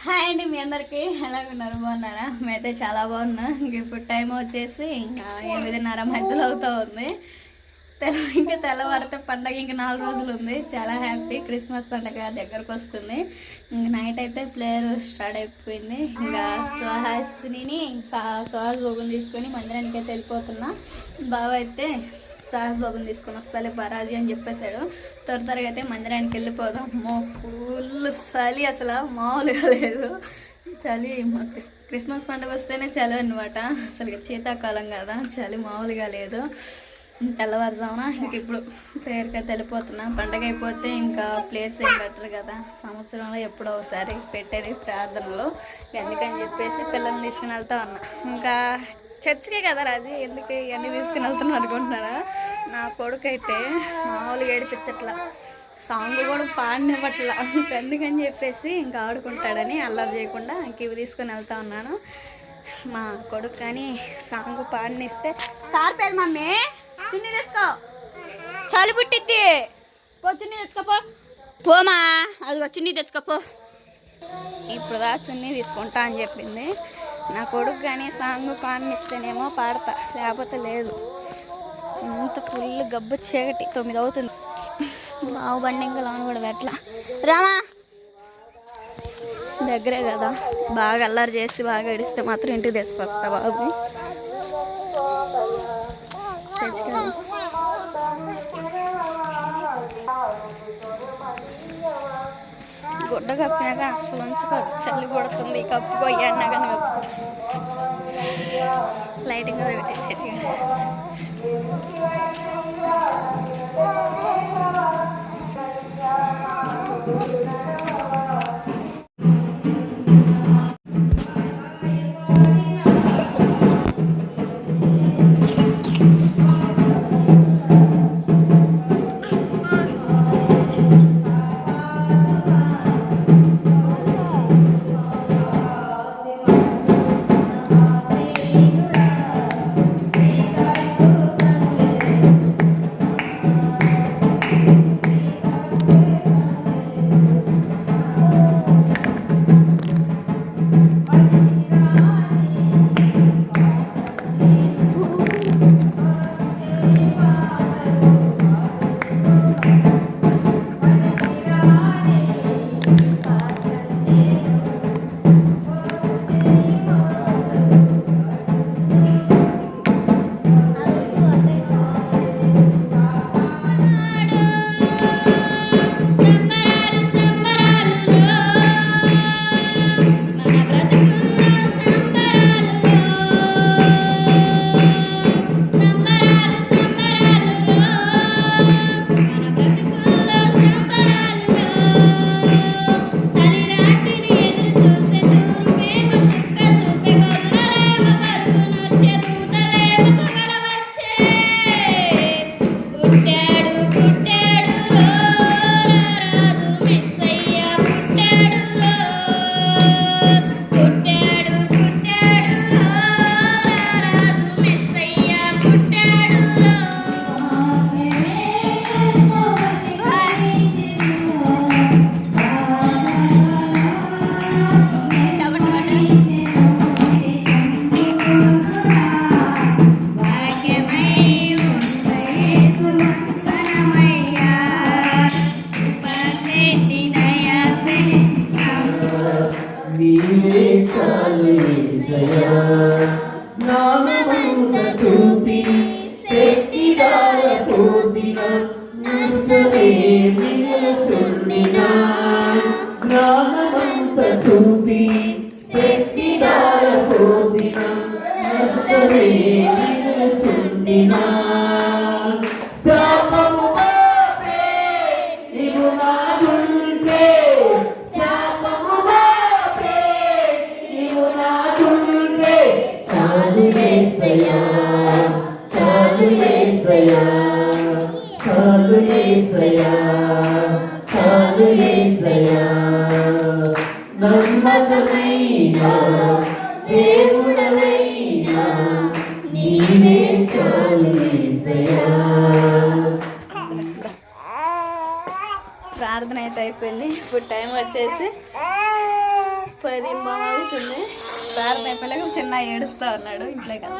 Hi అండి, మీ అందరికీ ఎలాగున్నారు? బాగున్నారా? మేమైతే చాలా బాగున్నా. ఇప్పుడు టైం వచ్చేసి ఇంకా 8:30 మధ్యలో అవుతూ ఉంది. ఇంకా తెల్లవారితే పండగ ఇంకా 4 రోజులు ఉంది. చాలా హ్యాపీ. క్రిస్మస్ పండగ దగ్గరకు వస్తుంది. ఇంక నైట్ అయితే ప్లేయర్ స్టార్ట్ అయిపోయింది. ఇంకా సుహాసిని సుహాస్ బాబుని తీసుకొని మందిరానికి అయితే వెళ్ళిపోతున్నా. బావ అయితే సుహాస్ బాబుని తీసుకొని వస్తాలే పరాజీ అని చెప్పేశాడు. త్వరగా అయితే మందిరానికి వెళ్ళిపోదాం. ఫుల్ చలి, అసలు మామూలుగా లేదు చలి. క్రిస్మస్ పండుగ వస్తేనే చలి అనమాట. అసలు శీతాకాలం కదా, చలి మామూలుగా లేదు. తెల్లవారుజామున ఇంక ఇప్పుడు ప్రేయర్కి అయితే వెళ్ళిపోతున్నా. పండగ అయిపోతే ఇంకా ప్లేట్స్ ఏం పెట్టరు కదా, సంవత్సరంలో ఎప్పుడో ఒకసారి పెట్టేది ప్రార్థనలు. ఎందుకని చెప్పేసి పిల్లల్ని తీసుకుని వెళ్తా ఉన్నా. ఇంకా చర్చికే కదా రాజీ, ఎందుకు ఇవన్నీ తీసుకుని వెళ్తున్నాం అనుకుంటున్నారా? నా కొడుకు అయితే మామూలుగా ఏడిపించట్లా, సాంగ్ కూడా పాడినివ్వట్లా. ఎందుకని చెప్పేసి ఇంకా ఆడుకుంటాడని అల్లరి చేయకుండా ఇంక ఇవి తీసుకొని వెళ్తా ఉన్నాను. మా కొడుకు కానీ సాంగ్ పాడినిస్తే స్టార్ పేరు మమ్మీ చున్నీ తెచ్చుకో, చలి పుట్టిద్ది, పో చున్నీ తెచ్చుకోపో, పోమా అది చున్నీ తెచ్చుకోపో. ఇప్పుడుదా చున్నీ తీసుకుంటా అని చెప్పింది. నా కొడుకు కానీ సాంగ్ పాడినిస్తేనేమో పాడతా, లేకపోతే లేదు. ఇంత ఫుల్ గబ్బు చీకటి 9 అవుతుంది. మావు బండి ఇంకా లోన కూడా పెట్టలా. రామా దగ్గరే కదా, బాగా అల్లరి చేసి బాగా ఏడిస్తే మాత్రం ఇంటికి తీసుకొస్తా బాబు. చచ్చిగా గుడ్డ కప్పినాక అసలు ఉంచుకోడు, చల్లి పడుతుంది. కప్పుకోయ్యన్నా కానీ కప్పు లైటింగ్ కూడా పెట్టేసేది. ప్రార్థన అయితే అయిపోయింది. ఇప్పుడు టైం వచ్చేసి 10 అవుతుంది. ప్రార్థన అయిపోయాక చిన్న ఏడుస్తూ ఉన్నాడు ఇంట్లో కదా.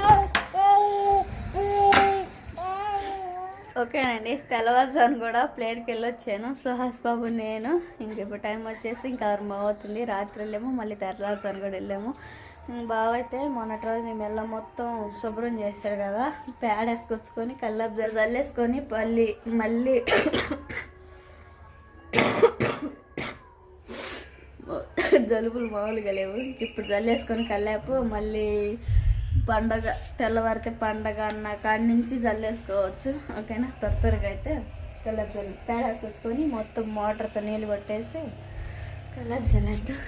ఓకేనండి, తెల్లవారుజాను కూడా ప్లేయర్కి వెళ్ళొచ్చాను. సుహాస్ బాబు నేను. ఇప్పుడు టైం వచ్చేసి ఇంకా 6 అవుతుంది. రాత్రి వెళ్ళాము, మళ్ళీ తెల్లవారుజాను కూడా వెళ్ళాము. బావ అయితే మొన్నటి రోజు మేము వెళ్ళ మొత్తం శుభ్రం చేశారు కదా, ప్యాడ్ వేసుకొచ్చుకొని కల్లాపు చల్లేసుకొని మళ్ళీ జలుబులు మామూలుగా లేవు. ఇప్పుడు జల్లేసుకొని కల్లాపు మళ్ళీ పండగ తెల్లవారితే పండగ అన్న కాడి నుంచి జల్లేసుకోవచ్చు. ఓకేనా, త్వరగా అయితే కల్లాపు పేడ వేసుకొచ్చుకొని మొత్తం మోటార్తో నీళ్ళు కొట్టేసి కల్లాపు చల్లేద్దాం.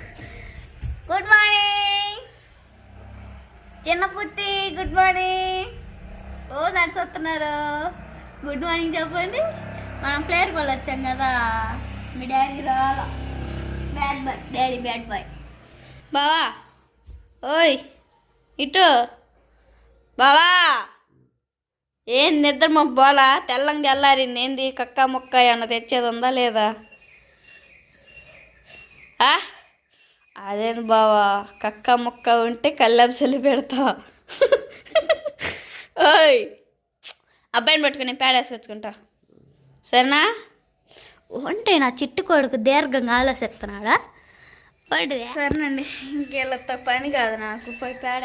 గుడ్ మార్నింగ్ చిన్న పుత్తి, గుడ్ మార్నింగ్. దాన్ని వస్తున్నారు. గుడ్ మార్నింగ్ చెప్పండి. మనం ప్లేయర్ కూడా వచ్చాం కదా. మీ డాడీ రాలా, bad boy, daddy bad boy. బావా ఓయ్ ఇటు బావా, ఏం నిద్ర మా బోలా తెల్లంగా తెల్లారింది. ఏంది కక్క ముక్క అన్న తెచ్చేది ఉందా లేదా? అదేంది బావా, కక్క ముక్క ఉంటే కల్లాపు చల్లి పెడతా. ఓయ్ అబ్బాయిని పట్టుకుని పేడేసుకొచ్చుకుంటా సరేనా? అంటే నా చిట్టు కొడుకు దీర్ఘంగా ఆలోచిస్తున్నాడా? సరేనండి, ఇంకెళ్ళతో పని కాదు నాకు. పోయి పేడ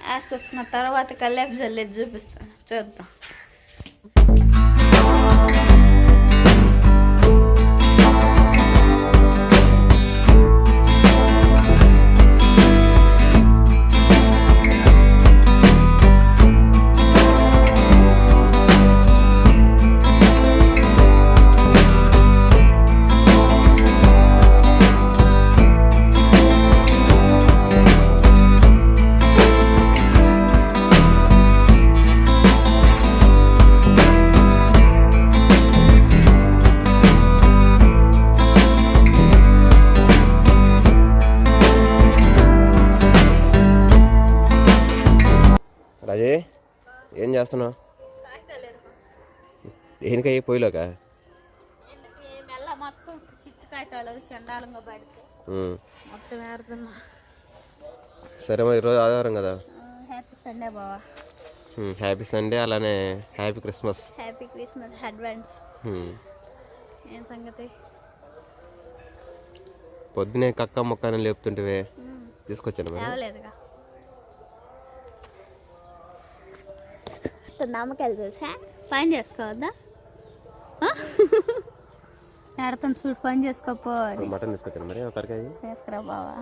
వేసుకొచ్చుకున్న తర్వాత కల్లాపు చల్లేది చూపిస్తాను, చూద్దాం. రాజే ఏం చేస్తున్నావు? దేనికయ్యి పొయ్యిలోక మొత్తం చిట్టుకాయతాలు చండాలంగా పడితే మొత్తం ఏరుతున్నా. సరే మరి ఈరోజు ఆదివారం కదా. హ్యాపీ సండే బావా. హ్యాపీ సండే, అలానే happy Christmas. Happy Christmas advance. ఏం సంగతి? పొద్దునే కక్క ముక్కని లేపుతుంటే తీసుకొచ్చాను మరి. లేదుగా నమ్మకాయలు చూసా పని చేసుకోవద్దా? ఆడతాను చూడు, పని చేసుకోపో. మటన్ తీసుకొచ్చాను మరి, తరకాయ తీసుకురా బావా.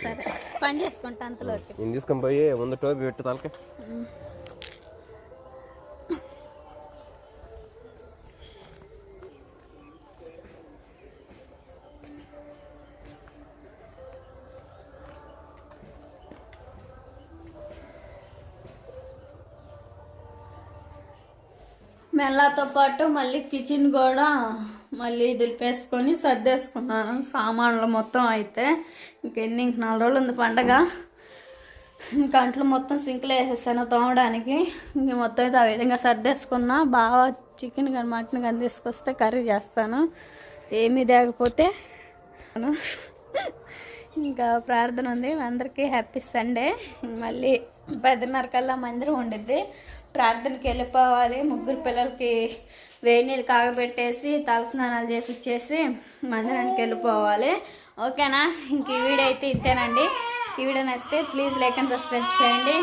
సరే పని చేసుకుంటా అంతలోకి. నేను తీసుకొని పోయి ముందు టోపీ పెట్టు తలకే. మెల్లతో పాటు మళ్ళీ కిచెన్ కూడా మళ్ళీ దులిపేసుకొని సర్దేసుకున్నాను సామాన్లు మొత్తం. అయితే ఇంక 4 రోజులు ఉంది పండగ. ఇంకా అంట్లు మొత్తం సింక్లో వేసేసాను తోమడానికి. ఇంక మొత్తం అయితే ఆ విధంగా సర్దేసుకున్నా. బాగా చికెన్ కానీ మటన్ కానీ తీసుకొస్తే కర్రీ చేస్తాను. ఏమీ తేకపోతే ఇంకా ప్రార్థన ఉంది. అందరికీ హ్యాపీ సండే. మళ్ళీ 10:30 కల్లా మందిరం ఉండిద్ది. ప్రార్థనకి వెళ్ళిపోవాలి. 3 పిల్లలకి వేడి నీళ్ళు కాగబెట్టేసి తలస్నానాలు చేపించేసి మందిరానికి వెళ్ళిపోవాలి. ఓకేనా? ఇంక ఈ వీడియో అయితే ఇంతేనండి. ఈ వీడియో నచ్చితే ప్లీజ్ లైక్ అండ్ సబ్స్క్రైబ్ చేయండి.